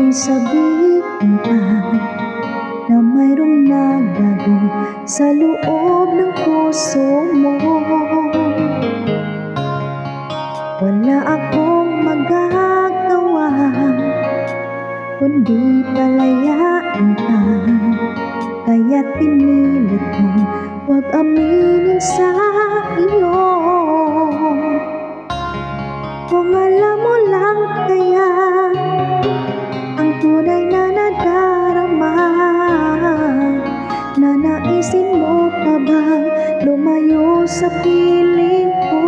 Di sabihin pa na mayroong nagbago sa loob ng puso mo. Wala akong magagawa kundi palayaan ka, kaya't pinilit mong huwag aminin sa iyo. Kung alam mo lang kaya ang tunay na nadarama, nanaisin mo pa bang lumayo sa piling ko?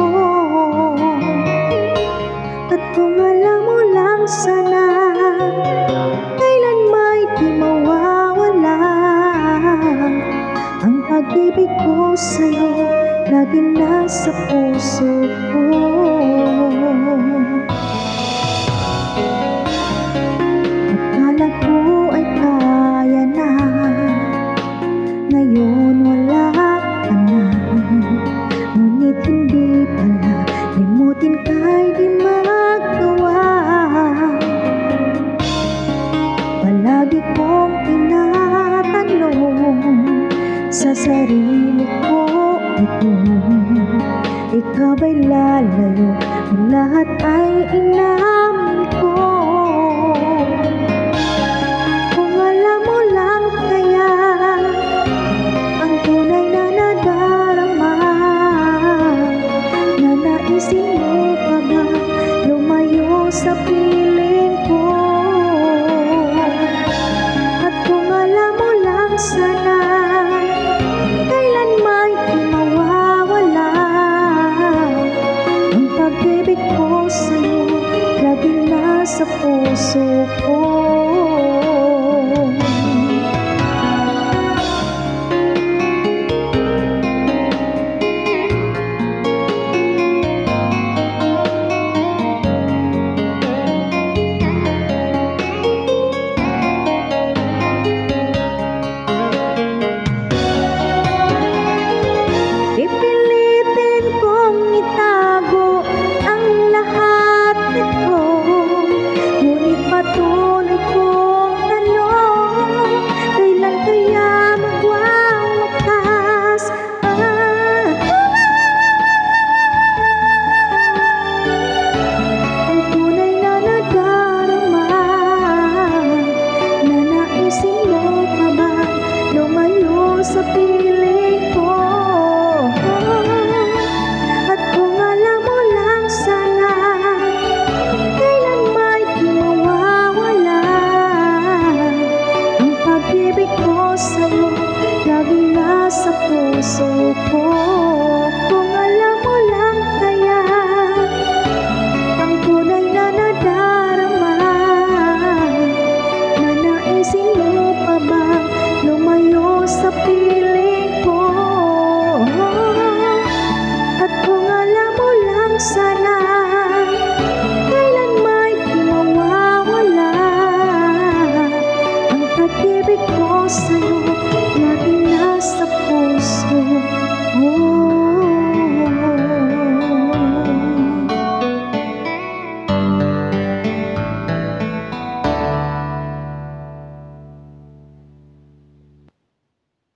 At kung alam mo lang sana, kailan may di mawawala ang pag-ibig ko sa'yo, laging nasa puso ko. Akala ko ay kaya na, ngayon wala ka na. Ngunit hindi pala, limutin ka'y di magawa. Palagi kong tinatanong sa sarili ko ito, ikaw ba'y lalayo? Lahat ay inamin ko. Kung alam mo lang kaya ang tunay na nadarama, nanaisin mo pa ba lumayo sa piling ko? At kung alam mo lang sana, kailan may di mawawala ang pag-ibig ko sa'yo, laging nasa puso ko.